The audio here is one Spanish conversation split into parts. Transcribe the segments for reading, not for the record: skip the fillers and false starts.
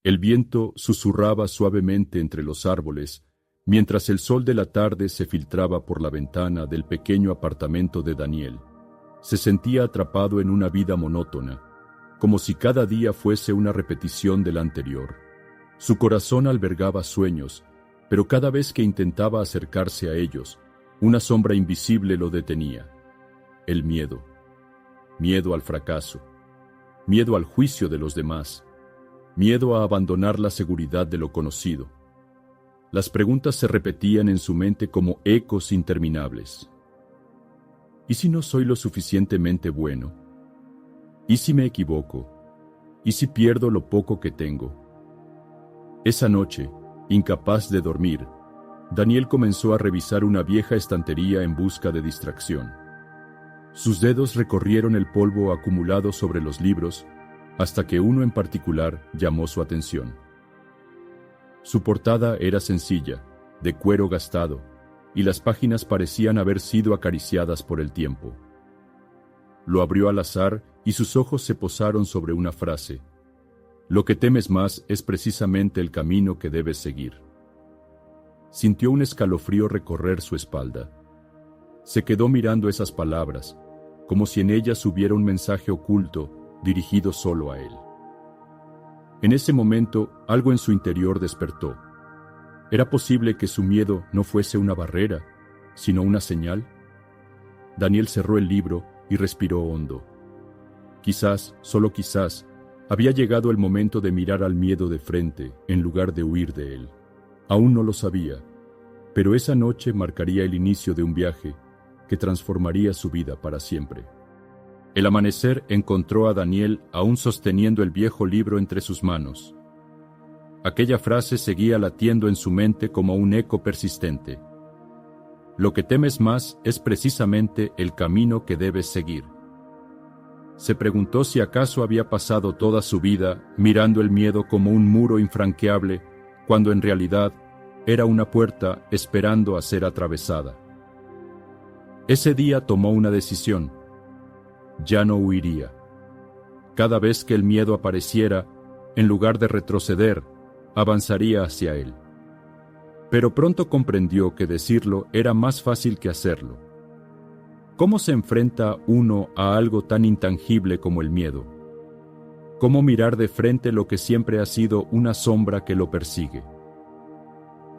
El viento susurraba suavemente entre los árboles, mientras el sol de la tarde se filtraba por la ventana del pequeño apartamento de Daniel. Se sentía atrapado en una vida monótona, como si cada día fuese una repetición del anterior. Su corazón albergaba sueños, pero cada vez que intentaba acercarse a ellos, una sombra invisible lo detenía. El miedo. Miedo al fracaso. Miedo al juicio de los demás. Miedo a abandonar la seguridad de lo conocido. Las preguntas se repetían en su mente como ecos interminables. ¿Y si no soy lo suficientemente bueno? ¿Y si me equivoco? ¿Y si pierdo lo poco que tengo? Esa noche, incapaz de dormir, Daniel comenzó a revisar una vieja estantería en busca de distracción. Sus dedos recorrieron el polvo acumulado sobre los libros hasta que uno en particular llamó su atención. Su portada era sencilla, de cuero gastado, y las páginas parecían haber sido acariciadas por el tiempo. Lo abrió al azar y sus ojos se posaron sobre una frase: «Lo que temes más es precisamente el camino que debes seguir». Sintió un escalofrío recorrer su espalda. Se quedó mirando esas palabras, como si en ellas hubiera un mensaje oculto dirigido solo a él. En ese momento, algo en su interior despertó. ¿Era posible que su miedo no fuese una barrera, sino una señal? Daniel cerró el libro y respiró hondo. Quizás, solo quizás, había llegado el momento de mirar al miedo de frente, en lugar de huir de él. Aún no lo sabía, pero esa noche marcaría el inicio de un viaje que transformaría su vida para siempre. El amanecer encontró a Daniel aún sosteniendo el viejo libro entre sus manos. Aquella frase seguía latiendo en su mente como un eco persistente. Lo que temes más es precisamente el camino que debes seguir. Se preguntó si acaso había pasado toda su vida mirando el miedo como un muro infranqueable, cuando en realidad era una puerta esperando a ser atravesada. Ese día tomó una decisión. Ya no huiría. Cada vez que el miedo apareciera, en lugar de retroceder, avanzaría hacia él. Pero pronto comprendió que decirlo era más fácil que hacerlo. ¿Cómo se enfrenta uno a algo tan intangible como el miedo? ¿Cómo mirar de frente lo que siempre ha sido una sombra que lo persigue?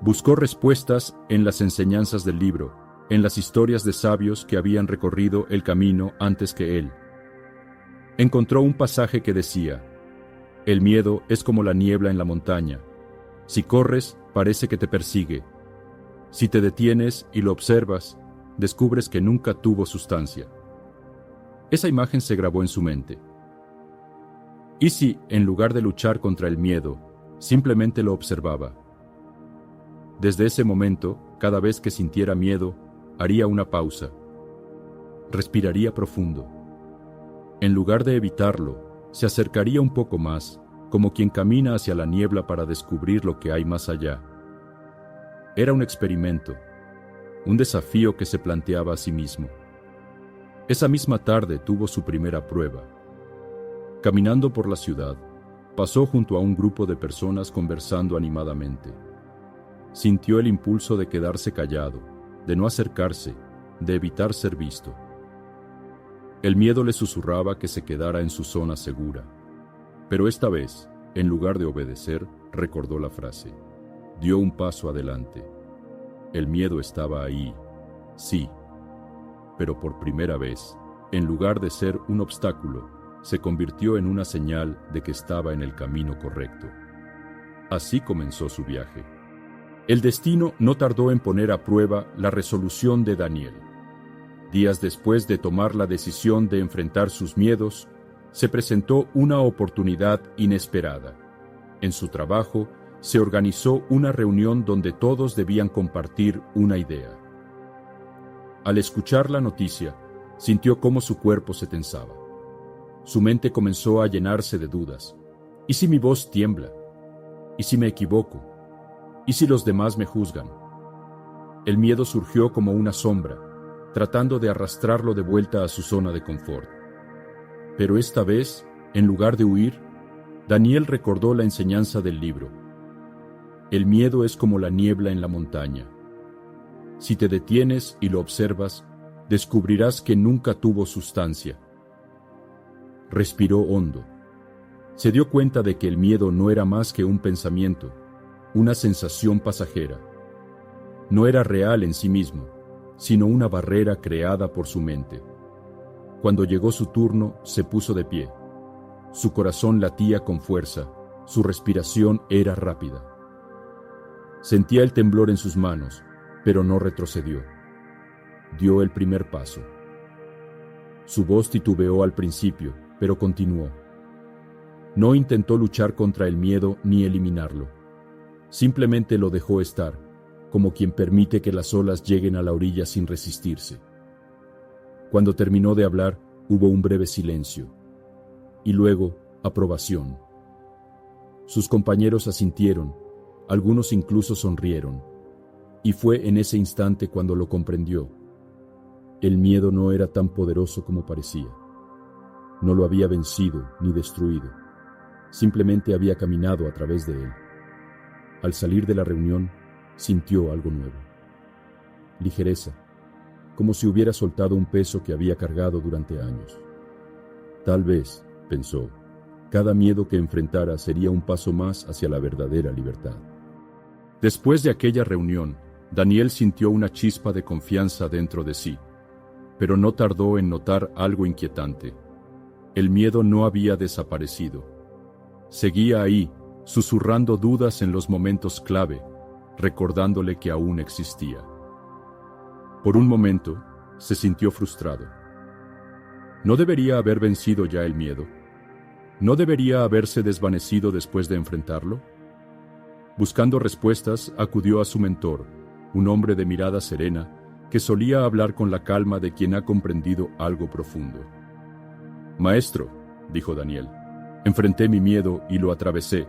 Buscó respuestas en las enseñanzas del libro, en las historias de sabios que habían recorrido el camino antes que él. Encontró un pasaje que decía: «El miedo es como la niebla en la montaña. Si corres, parece que te persigue. Si te detienes y lo observas, descubres que nunca tuvo sustancia». Esa imagen se grabó en su mente. ¿Y si, en lugar de luchar contra el miedo, simplemente lo observaba? Desde ese momento, cada vez que sintiera miedo, haría una pausa. Respiraría profundo. En lugar de evitarlo, se acercaría un poco más, como quien camina hacia la niebla para descubrir lo que hay más allá. Era un experimento, un desafío que se planteaba a sí mismo. Esa misma tarde tuvo su primera prueba. Caminando por la ciudad, pasó junto a un grupo de personas conversando animadamente. Sintió el impulso de quedarse callado, de no acercarse, de evitar ser visto. El miedo le susurraba que se quedara en su zona segura. Pero esta vez, en lugar de obedecer, recordó la frase. Dio un paso adelante. El miedo estaba ahí, sí. Pero por primera vez, en lugar de ser un obstáculo, se convirtió en una señal de que estaba en el camino correcto. Así comenzó su viaje. El destino no tardó en poner a prueba la resolución de Daniel. Días después de tomar la decisión de enfrentar sus miedos, se presentó una oportunidad inesperada. En su trabajo, se organizó una reunión donde todos debían compartir una idea. Al escuchar la noticia, sintió cómo su cuerpo se tensaba. Su mente comenzó a llenarse de dudas. ¿Y si mi voz tiembla? ¿Y si me equivoco? ¿Y si los demás me juzgan? El miedo surgió como una sombra, tratando de arrastrarlo de vuelta a su zona de confort. Pero esta vez, en lugar de huir, Daniel recordó la enseñanza del libro. El miedo es como la niebla en la montaña. Si te detienes y lo observas, descubrirás que nunca tuvo sustancia. Respiró hondo. Se dio cuenta de que el miedo no era más que un pensamiento, una sensación pasajera. No era real en sí mismo, sino una barrera creada por su mente. Cuando llegó su turno, se puso de pie. Su corazón latía con fuerza, su respiración era rápida. Sentía el temblor en sus manos, pero no retrocedió. Dio el primer paso. Su voz titubeó al principio, pero continuó. No intentó luchar contra el miedo ni eliminarlo. Simplemente lo dejó estar, como quien permite que las olas lleguen a la orilla sin resistirse. Cuando terminó de hablar, hubo un breve silencio, y luego, aprobación. Sus compañeros asintieron, algunos incluso sonrieron, y fue en ese instante cuando lo comprendió. El miedo no era tan poderoso como parecía. No lo había vencido ni destruido, simplemente había caminado a través de él. Al salir de la reunión, sintió algo nuevo. Ligereza, como si hubiera soltado un peso que había cargado durante años. Tal vez, pensó, cada miedo que enfrentara sería un paso más hacia la verdadera libertad. Después de aquella reunión, Daniel sintió una chispa de confianza dentro de sí, pero no tardó en notar algo inquietante. El miedo no había desaparecido. Seguía ahí, susurrando dudas en los momentos clave, recordándole que aún existía. Por un momento, se sintió frustrado. ¿No debería haber vencido ya el miedo? ¿No debería haberse desvanecido después de enfrentarlo? Buscando respuestas, acudió a su mentor, un hombre de mirada serena, que solía hablar con la calma de quien ha comprendido algo profundo. «Maestro», dijo Daniel, «enfrenté mi miedo y lo atravesé,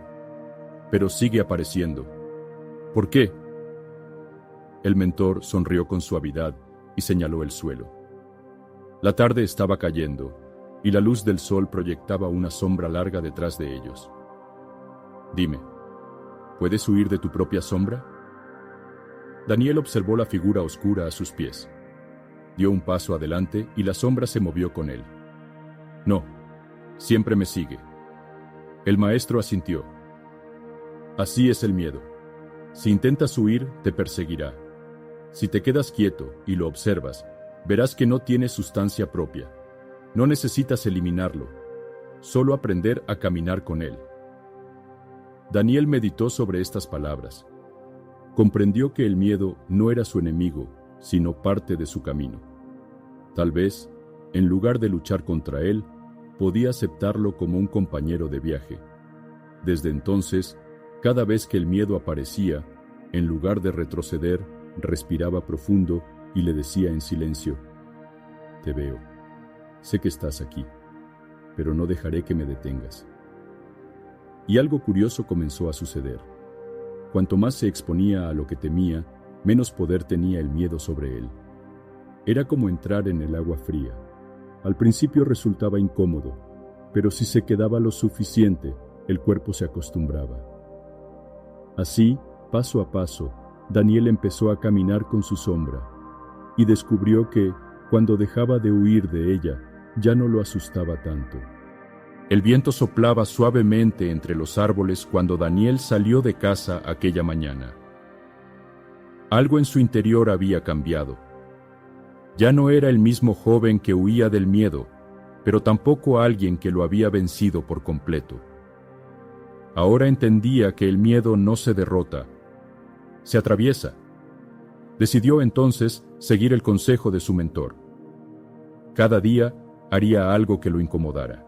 pero sigue apareciendo. ¿Por qué?» El mentor sonrió con suavidad y señaló el suelo. La tarde estaba cayendo, y la luz del sol proyectaba una sombra larga detrás de ellos. «Dime, ¿puedes huir de tu propia sombra?» Daniel observó la figura oscura a sus pies. Dio un paso adelante y la sombra se movió con él. «No, siempre me sigue». El maestro asintió. «Así es el miedo. Si intentas huir, te perseguirá. Si te quedas quieto y lo observas, verás que no tiene sustancia propia. No necesitas eliminarlo, solo aprender a caminar con él». Daniel meditó sobre estas palabras. Comprendió que el miedo no era su enemigo, sino parte de su camino. Tal vez, en lugar de luchar contra él, podía aceptarlo como un compañero de viaje. Desde entonces, cada vez que el miedo aparecía, en lugar de retroceder, respiraba profundo y le decía en silencio: «Te veo. Sé que estás aquí, pero no dejaré que me detengas». Y algo curioso comenzó a suceder. Cuanto más se exponía a lo que temía, menos poder tenía el miedo sobre él. Era como entrar en el agua fría. Al principio resultaba incómodo, pero si se quedaba lo suficiente, el cuerpo se acostumbraba. Así, paso a paso, Daniel empezó a caminar con su sombra, y descubrió que, cuando dejaba de huir de ella, ya no lo asustaba tanto. El viento soplaba suavemente entre los árboles cuando Daniel salió de casa aquella mañana. Algo en su interior había cambiado. Ya no era el mismo joven que huía del miedo, pero tampoco alguien que lo había vencido por completo. Ahora entendía que el miedo no se derrota, se atraviesa. Decidió entonces seguir el consejo de su mentor. Cada día haría algo que lo incomodara.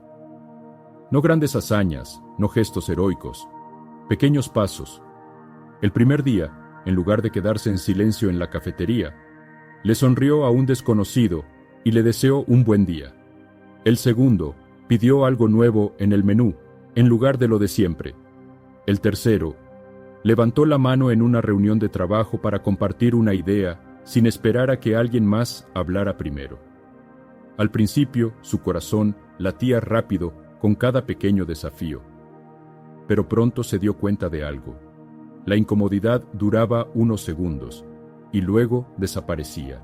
No grandes hazañas, no gestos heroicos, pequeños pasos. El primer día, en lugar de quedarse en silencio en la cafetería, le sonrió a un desconocido y le deseó un buen día. El segundo, pidió algo nuevo en el menú, en lugar de lo de siempre. El tercero, levantó la mano en una reunión de trabajo para compartir una idea sin esperar a que alguien más hablara primero. Al principio, su corazón latía rápido con cada pequeño desafío. pero pronto se dio cuenta de algo. La incomodidad duraba unos segundos, y luego desaparecía.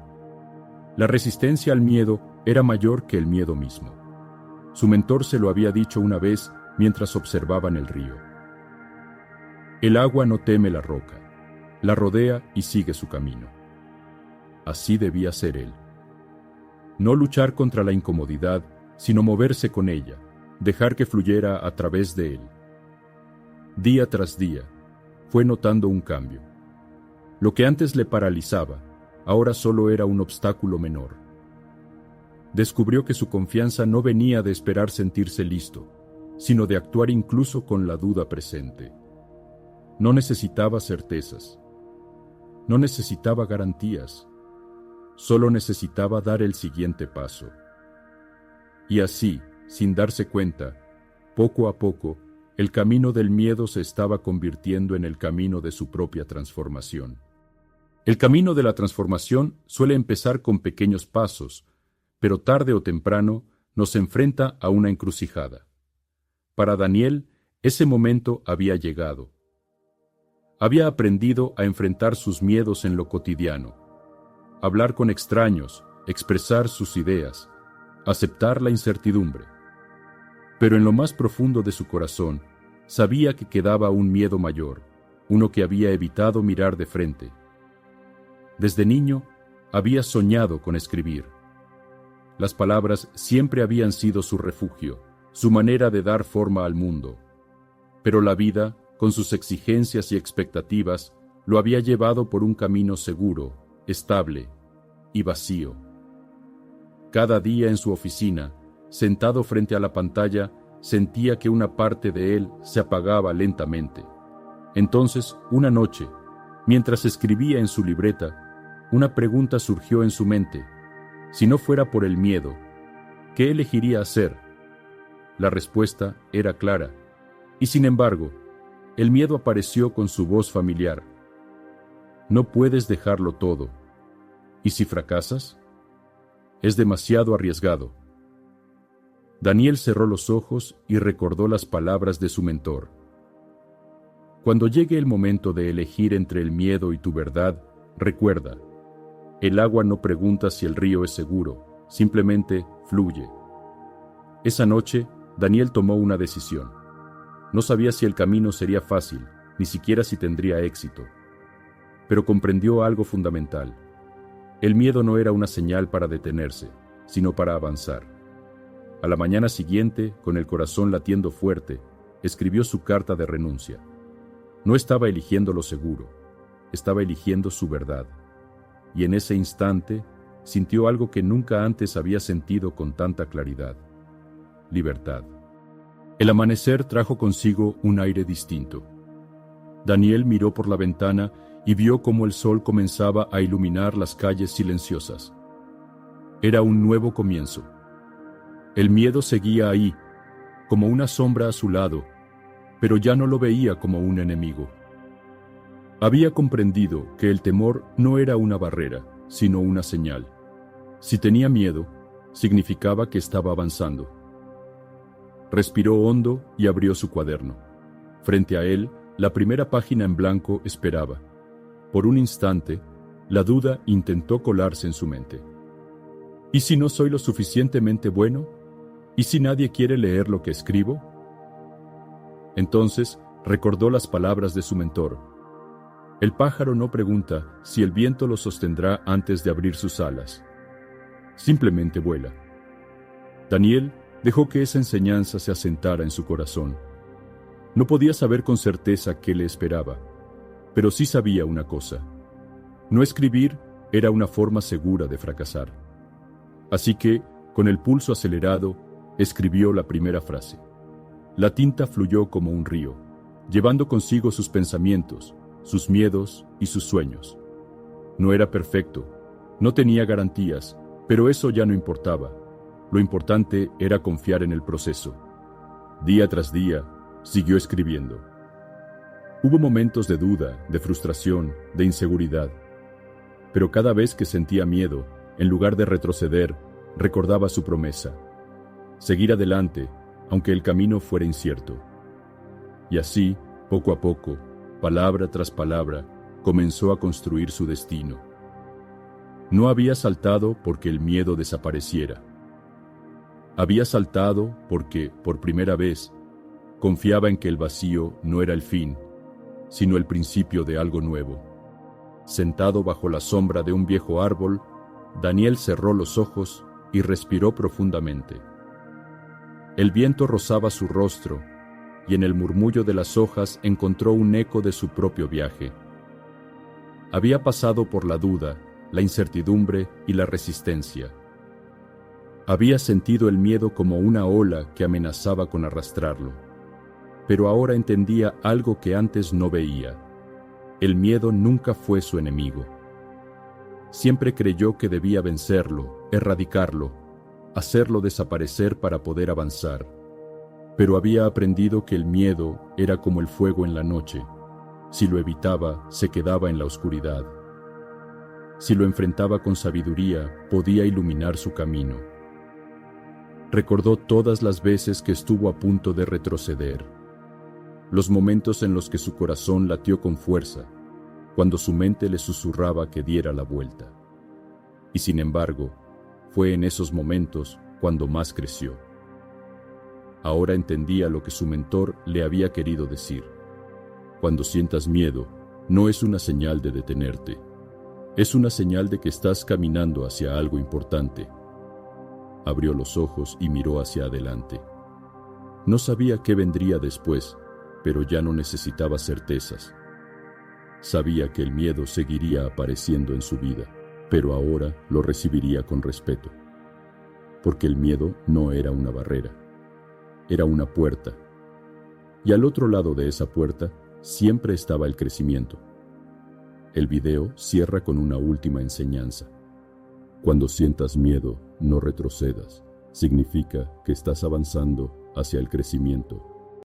La resistencia al miedo era mayor que el miedo mismo. Su mentor se lo había dicho una vez mientras observaban el río. El agua no teme la roca, la rodea y sigue su camino. Así debía ser él. No luchar contra la incomodidad, sino moverse con ella, dejar que fluyera a través de él. Día tras día, fue notando un cambio. Lo que antes le paralizaba, ahora solo era un obstáculo menor. Descubrió que su confianza no venía de esperar sentirse listo, sino de actuar incluso con la duda presente. No necesitaba certezas, no necesitaba garantías, solo necesitaba dar el siguiente paso. Y así, sin darse cuenta, poco a poco, el camino del miedo se estaba convirtiendo en el camino de su propia transformación. El camino de la transformación suele empezar con pequeños pasos, pero tarde o temprano nos enfrenta a una encrucijada. Para Daniel, ese momento había llegado. Había aprendido a enfrentar sus miedos en lo cotidiano, hablar con extraños, expresar sus ideas, aceptar la incertidumbre. Pero en lo más profundo de su corazón, sabía que quedaba un miedo mayor, uno que había evitado mirar de frente. Desde niño, había soñado con escribir. Las palabras siempre habían sido su refugio, su manera de dar forma al mundo. Pero la vida, con sus exigencias y expectativas, lo había llevado por un camino seguro, estable y vacío. Cada día en su oficina, sentado frente a la pantalla, sentía que una parte de él se apagaba lentamente. Entonces, una noche, mientras escribía en su libreta, una pregunta surgió en su mente. Si no fuera por el miedo, ¿qué elegiría hacer? La respuesta era clara, y sin embargo, el miedo apareció con su voz familiar. No puedes dejarlo todo. ¿Y si fracasas? Es demasiado arriesgado. Daniel cerró los ojos y recordó las palabras de su mentor. Cuando llegue el momento de elegir entre el miedo y tu verdad, recuerda, el agua no pregunta si el río es seguro, simplemente fluye. Esa noche, Daniel tomó una decisión. No sabía si el camino sería fácil, ni siquiera si tendría éxito. Pero comprendió algo fundamental. El miedo no era una señal para detenerse, sino para avanzar. A la mañana siguiente, con el corazón latiendo fuerte, escribió su carta de renuncia. No estaba eligiendo lo seguro, estaba eligiendo su verdad. Y en ese instante, sintió algo que nunca antes había sentido con tanta claridad: libertad. El amanecer trajo consigo un aire distinto. Daniel miró por la ventana y vio cómo el sol comenzaba a iluminar las calles silenciosas. Era un nuevo comienzo. El miedo seguía ahí, como una sombra a su lado, pero ya no lo veía como un enemigo. Había comprendido que el temor no era una barrera, sino una señal. Si tenía miedo, significaba que estaba avanzando. Respiró hondo y abrió su cuaderno. Frente a él, la primera página en blanco esperaba. Por un instante, la duda intentó colarse en su mente. ¿Y si no soy lo suficientemente bueno? ¿Y si nadie quiere leer lo que escribo? Entonces, recordó las palabras de su mentor. El pájaro no pregunta si el viento lo sostendrá antes de abrir sus alas. Simplemente vuela. Daniel dejó que esa enseñanza se asentara en su corazón. No podía saber con certeza qué le esperaba, pero sí sabía una cosa: no escribir era una forma segura de fracasar. Así que, con el pulso acelerado, escribió la primera frase. La tinta fluyó como un río, llevando consigo sus pensamientos, sus miedos y sus sueños. No era perfecto, no tenía garantías, pero eso ya no importaba. Lo importante era confiar en el proceso. Día tras día, siguió escribiendo. Hubo momentos de duda, de frustración, de inseguridad. Pero cada vez que sentía miedo, en lugar de retroceder, recordaba su promesa: seguir adelante, aunque el camino fuera incierto. Y así, poco a poco, palabra tras palabra, comenzó a construir su destino. No había saltado porque el miedo desapareciera. Había saltado porque, por primera vez, confiaba en que el vacío no era el fin, sino el principio de algo nuevo. Sentado bajo la sombra de un viejo árbol, Daniel cerró los ojos y respiró profundamente. El viento rozaba su rostro, y en el murmullo de las hojas encontró un eco de su propio viaje. Había pasado por la duda, la incertidumbre y la resistencia. Había sentido el miedo como una ola que amenazaba con arrastrarlo. Pero ahora entendía algo que antes no veía. El miedo nunca fue su enemigo. Siempre creyó que debía vencerlo, erradicarlo, hacerlo desaparecer para poder avanzar. Pero había aprendido que el miedo era como el fuego en la noche. Si lo evitaba, se quedaba en la oscuridad. Si lo enfrentaba con sabiduría, podía iluminar su camino. Recordó todas las veces que estuvo a punto de retroceder, los momentos en los que su corazón latió con fuerza, cuando su mente le susurraba que diera la vuelta. Y sin embargo, fue en esos momentos cuando más creció. Ahora entendía lo que su mentor le había querido decir. Cuando sientas miedo, no es una señal de detenerte. Es una señal de que estás caminando hacia algo importante. Abrió los ojos y miró hacia adelante. No sabía qué vendría después, pero ya no necesitaba certezas. Sabía que el miedo seguiría apareciendo en su vida, pero ahora lo recibiría con respeto. Porque el miedo no era una barrera, era una puerta. Y al otro lado de esa puerta siempre estaba el crecimiento. El video cierra con una última enseñanza. Cuando sientas miedo, no retrocedas. Significa que estás avanzando hacia el crecimiento